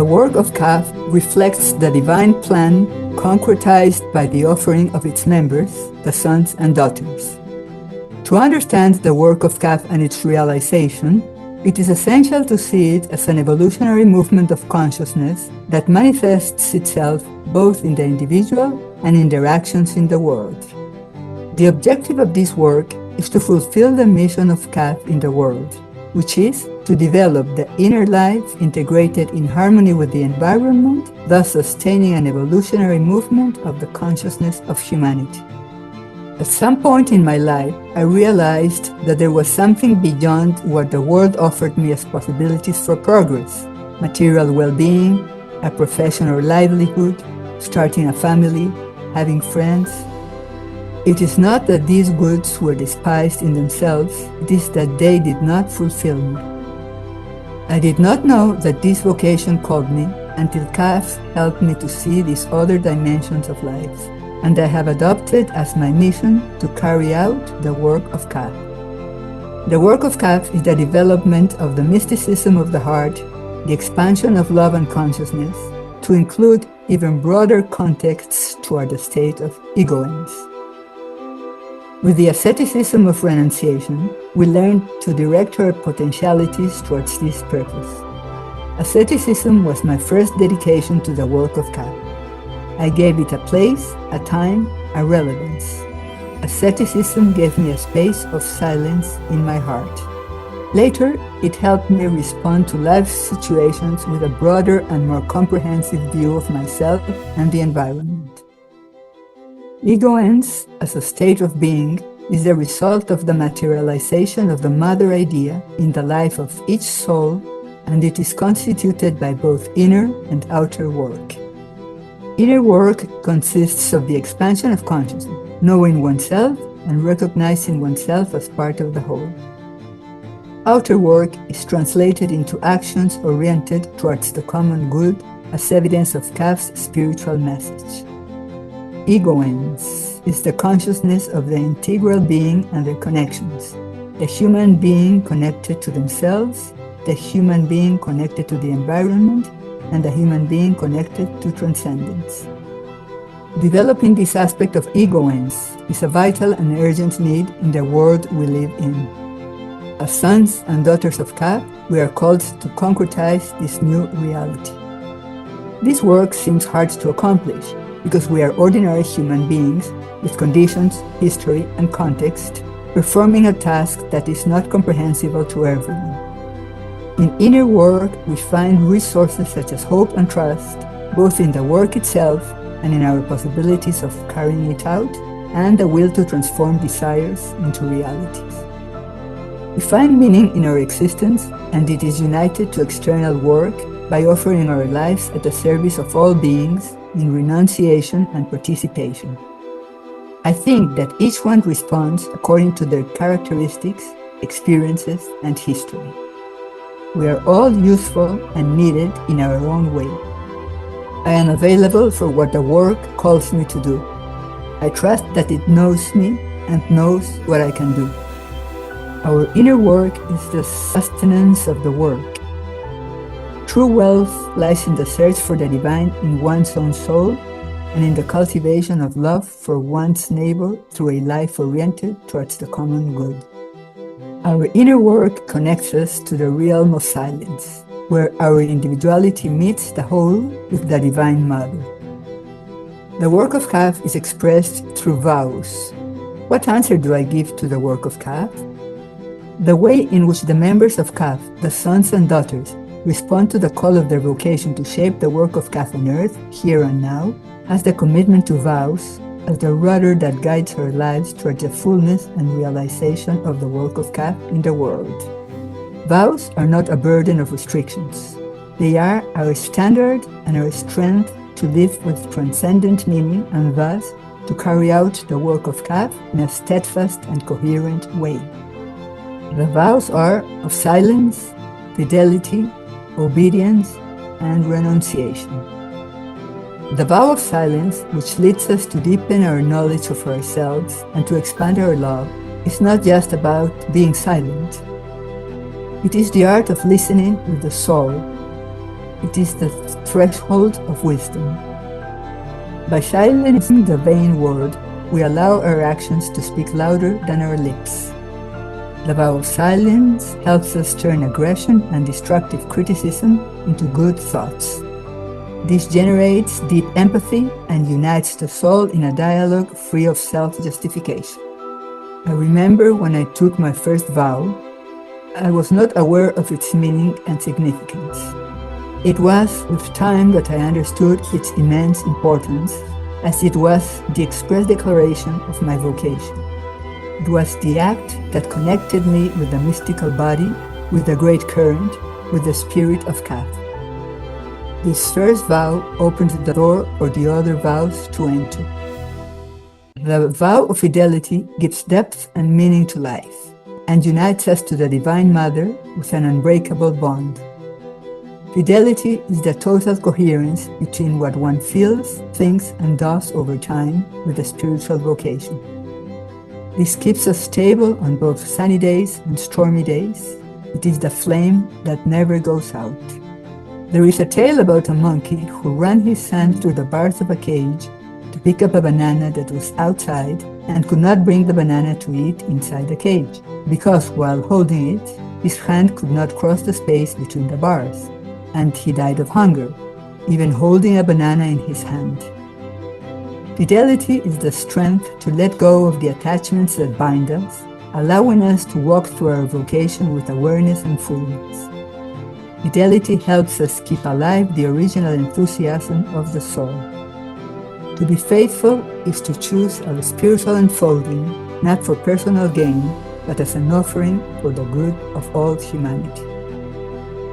The work of Cafh reflects the divine plan concretized by the offering of its members, the sons and daughters. To understand the work of Cafh and its realization, it is essential to see it as an evolutionary movement of consciousness that manifests itself both in the individual and in their actions in the world. The objective of this work is to fulfill the mission of Cafh in the world, which is to develop the inner life integrated in harmony with the environment, thus sustaining an evolutionary movement of the consciousness of humanity. At some point in my life, I realized that there was something beyond what the world offered me as possibilities for progress: material well-being, a profession or livelihood, starting a family, having friends. It is not that these goods were despised in themselves, it is that they did not fulfill me. I did not know that this vocation called me until Cafh helped me to see these other dimensions of life, and I have adopted as my mission to carry out the work of Cafh. The work of Cafh is the development of the mysticism of the heart, the expansion of love and consciousness, to include even broader contexts toward the state of egoance. With the asceticism of renunciation, we learn to direct our potentialities towards this purpose. Asceticism was my first dedication to the work of Cafh. I gave it a place, a time, a relevance. Asceticism gave me a space of silence in my heart. Later, it helped me respond to life situations with a broader and more comprehensive view of myself and the environment. Egoance, as a state of being, is the result of the materialization of the mother idea in the life of each soul, and it is constituted by both inner and outer work. Inner work consists of the expansion of consciousness, knowing oneself and recognizing oneself as part of the whole. Outer work is translated into actions oriented towards the common good as evidence of Caph's spiritual message. Egoance is the consciousness of the integral being and their connections, the human being connected to themselves, the human being connected to the environment, and the human being connected to transcendence. Developing this aspect of egoance is a vital and urgent need in the world we live in. As sons and daughters of Cafh, we are called to concretize this new reality. This work seems hard to accomplish because we are ordinary human beings with conditions, history, and context, performing a task that is not comprehensible to everyone. In inner work, we find resources such as hope and trust, both in the work itself and in our possibilities of carrying it out, and the will to transform desires into realities. We find meaning in our existence, and it is united to external work by offering our lives at the service of all beings in renunciation and participation. I think that each one responds according to their characteristics, experiences, and history. We are all useful and needed in our own way. I am available for what the work calls me to do. I trust that it knows me and knows what I can do. Our inner work is the sustenance of the work. True wealth lies in the search for the divine in one's own soul and in the cultivation of love for one's neighbor through a life oriented towards the common good. Our inner work connects us to the realm of silence, where our individuality meets the whole with the Divine Mother. The work of Cafh is expressed through vows. What answer do I give to the work of Cafh? The way in which the members of Cafh, the sons and daughters, respond to the call of their vocation to shape the work of Cafh on earth, here and now, has the commitment to vows as the rudder that guides our lives towards the fullness and realization of the work of Cafh in the world. Vows are not a burden of restrictions. They are our standard and our strength to live with transcendent meaning and thus to carry out the work of Cafh in a steadfast and coherent way. The vows are of silence, fidelity, obedience, and renunciation. The vow of silence, which leads us to deepen our knowledge of ourselves and to expand our love, is not just about being silent. It is the art of listening with the soul. It is the threshold of wisdom. By silencing the vain word, we allow our actions to speak louder than our lips. The vow of silence helps us turn aggression and destructive criticism into good thoughts. This generates deep empathy and unites the soul in a dialogue free of self-justification. I remember when I took my first vow, I was not aware of its meaning and significance. It was with time that I understood its immense importance, as it was the express declaration of my vocation. It was the act that connected me with the mystical body, with the great current, with the spirit of Cafh. This first vow opened the door for the other vows to enter. The vow of fidelity gives depth and meaning to life, and unites us to the Divine Mother with an unbreakable bond. Fidelity is the total coherence between what one feels, thinks, and does over time with the spiritual vocation. This keeps us stable on both sunny days and stormy days. It is the flame that never goes out. There is a tale about a monkey who ran his hand through the bars of a cage to pick up a banana that was outside and could not bring the banana to eat inside the cage, because while holding it, his hand could not cross the space between the bars, and he died of hunger, even holding a banana in his hand. Fidelity is the strength to let go of the attachments that bind us, allowing us to walk through our vocation with awareness and fullness. Fidelity helps us keep alive the original enthusiasm of the soul. To be faithful is to choose our spiritual unfolding, not for personal gain, but as an offering for the good of all humanity.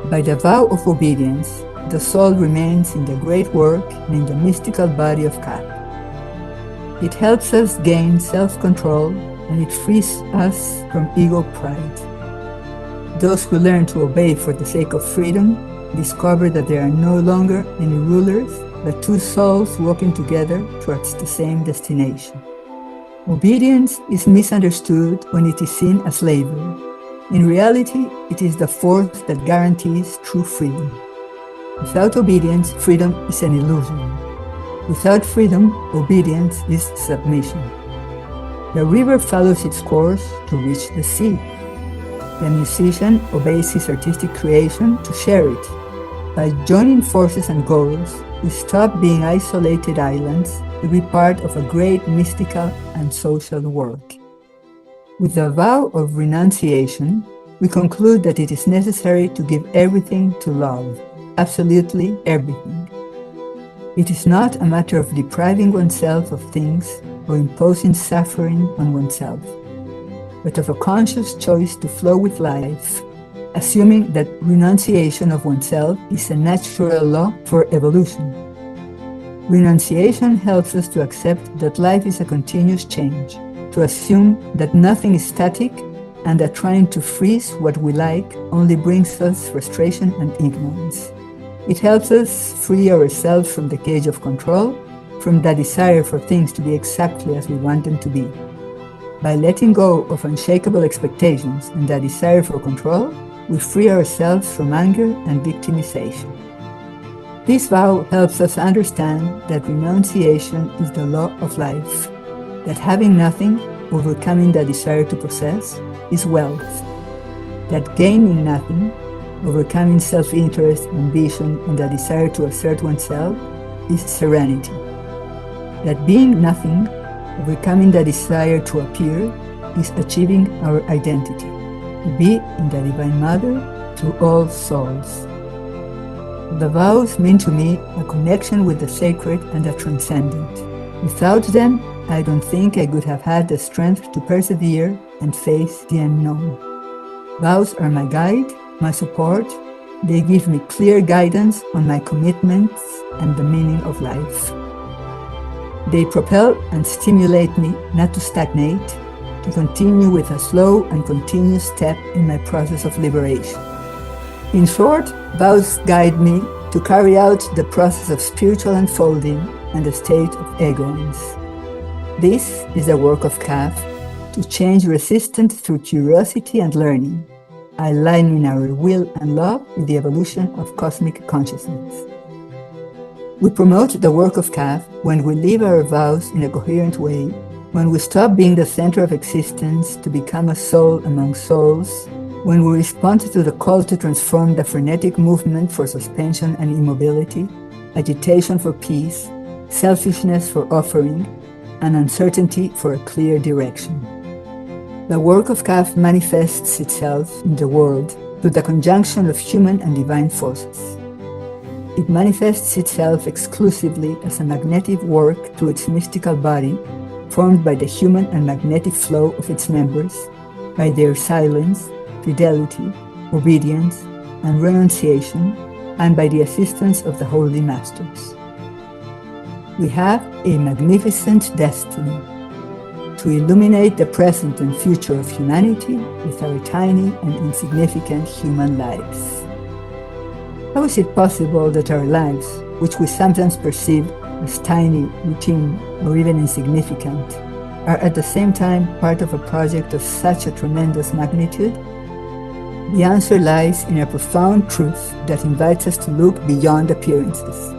By the vow of obedience, the soul remains in the great work and in the mystical body of Cafh. It helps us gain self-control, and it frees us from ego pride. Those who learn to obey for the sake of freedom discover that there are no longer any rulers, but two souls walking together towards the same destination. Obedience is misunderstood when it is seen as slavery. In reality, it is the force that guarantees true freedom. Without obedience, freedom is an illusion. Without freedom, obedience is submission. The river follows its course to reach the sea. The musician obeys his artistic creation to share it. By joining forces and goals, we stop being isolated islands to be part of a great mystical and social work. With the vow of renunciation, we conclude that it is necessary to give everything to love, absolutely everything. It is not a matter of depriving oneself of things or imposing suffering on oneself, but of a conscious choice to flow with life, assuming that renunciation of oneself is a natural law for evolution. Renunciation helps us to accept that life is a continuous change, to assume that nothing is static, and that trying to freeze what we like only brings us frustration and ignorance. It helps us free ourselves from the cage of control, from the desire for things to be exactly as we want them to be. By letting go of unshakable expectations and the desire for control, we free ourselves from anger and victimization. This vow helps us understand that renunciation is the law of life, that having nothing, overcoming the desire to possess, is wealth, that gaining nothing, overcoming self-interest, ambition, and the desire to assert oneself, is serenity. That being nothing, overcoming the desire to appear, is achieving our identity, to be in the Divine Mother to all souls. The vows mean to me a connection with the sacred and the transcendent. Without them, I don't think I could have had the strength to persevere and face the unknown. Vows are my guide, my support. They give me clear guidance on my commitments and the meaning of life. They propel and stimulate me not to stagnate, to continue with a slow and continuous step in my process of liberation. In short, vows guide me to carry out the process of spiritual unfolding and the state of egoance. This is the work of Cafh, to change resistance through curiosity and learning, aligning our will and love with the evolution of cosmic consciousness. We promote the work of Cafh when we live our vows in a coherent way, when we stop being the center of existence to become a soul among souls, when we respond to the call to transform the frenetic movement for suspension and immobility, agitation for peace, selfishness for offering, and uncertainty for a clear direction. The work of Cafh manifests itself in the world through the conjunction of human and divine forces. It manifests itself exclusively as a magnetic work through its mystical body, formed by the human and magnetic flow of its members, by their silence, fidelity, obedience, and renunciation, and by the assistance of the Holy Masters. We have a magnificent destiny to illuminate the present and future of humanity with our tiny and insignificant human lives. How is it possible that our lives, which we sometimes perceive as tiny, routine, or even insignificant, are at the same time part of a project of such a tremendous magnitude? The answer lies in a profound truth that invites us to look beyond appearances.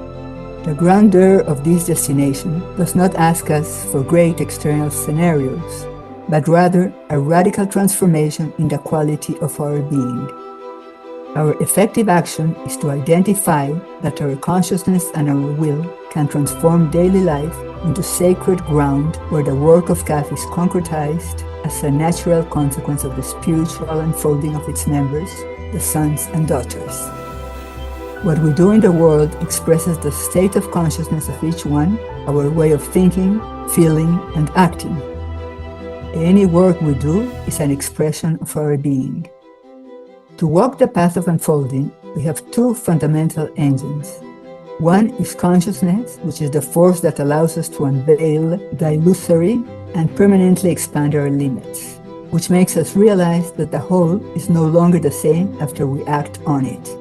The grandeur of this destination does not ask us for great external scenarios, but rather a radical transformation in the quality of our being. Our effective action is to identify that our consciousness and our will can transform daily life into sacred ground where the work of Cafh is concretized as a natural consequence of the spiritual unfolding of its members, the sons and daughters. What we do in the world expresses the state of consciousness of each one, our way of thinking, feeling, and acting. Any work we do is an expression of our being. To walk the path of unfolding, we have two fundamental engines. One is consciousness, which is the force that allows us to unveil the illusory and permanently expand our limits, which makes us realize that the whole is no longer the same after we act on it.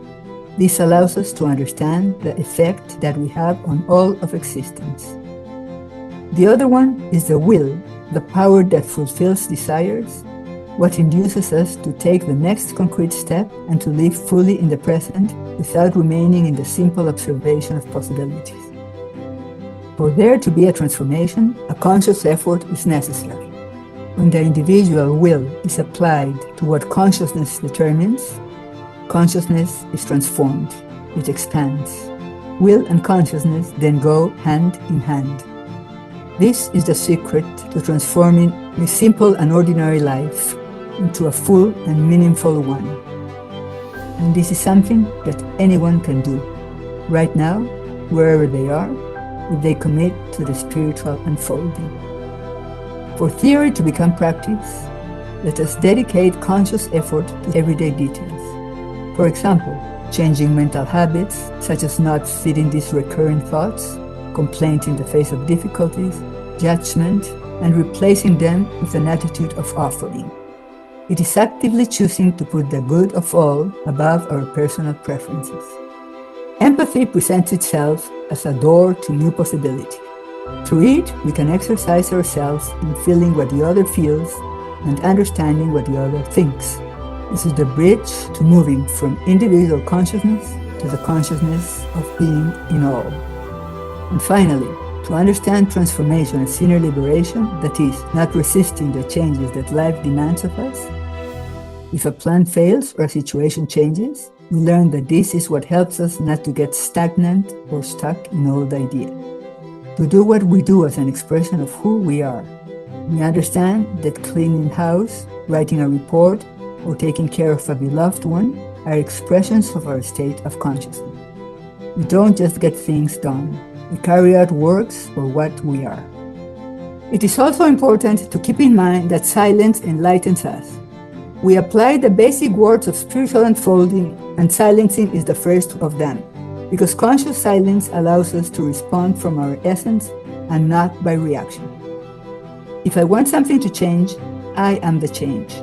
This allows us to understand the effect that we have on all of existence. The other one is the will, the power that fulfills desires, what induces us to take the next concrete step and to live fully in the present without remaining in the simple observation of possibilities. For there to be a transformation, a conscious effort is necessary. When the individual will is applied to what consciousness determines, consciousness is transformed, it expands. Will and consciousness then go hand in hand. This is the secret to transforming a simple and ordinary life into a full and meaningful one. And this is something that anyone can do, right now, wherever they are, if they commit to the spiritual unfolding. For theory to become practice, let us dedicate conscious effort to everyday details. For example, changing mental habits, such as not feeding these recurrent thoughts, complaint in the face of difficulties, judgment, and replacing them with an attitude of offering. It is actively choosing to put the good of all above our personal preferences. Empathy presents itself as a door to new possibility. Through it, we can exercise ourselves in feeling what the other feels and understanding what the other thinks. This is the bridge to moving from individual consciousness to the consciousness of being in all. And finally, to understand transformation as inner liberation, that is, not resisting the changes that life demands of us. If a plan fails or a situation changes, we learn that this is what helps us not to get stagnant or stuck in old ideas. To do what we do as an expression of who we are. We understand that cleaning house, writing a report, or taking care of a beloved one are expressions of our state of consciousness. We don't just get things done. We carry out works for what we are. It is also important to keep in mind that silence enlightens us. We apply the basic words of spiritual unfolding, and silencing is the first of them, because conscious silence allows us to respond from our essence and not by reaction. If I want something to change, I am the change.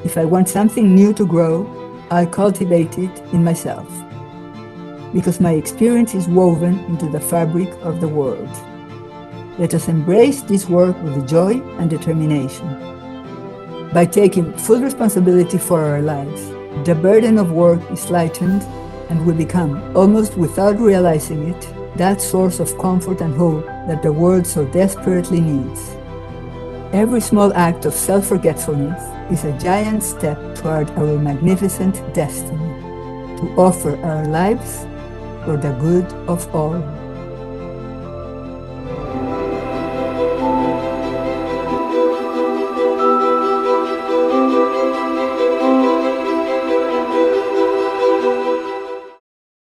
If I want something new to grow, I cultivate it in myself, because my experience is woven into the fabric of the world. Let us embrace this work with joy and determination. By taking full responsibility for our lives, the burden of work is lightened, and we become, almost without realizing it, that source of comfort and hope that the world so desperately needs. Every small act of self-forgetfulness is a giant step toward our magnificent destiny, to offer our lives for the good of all.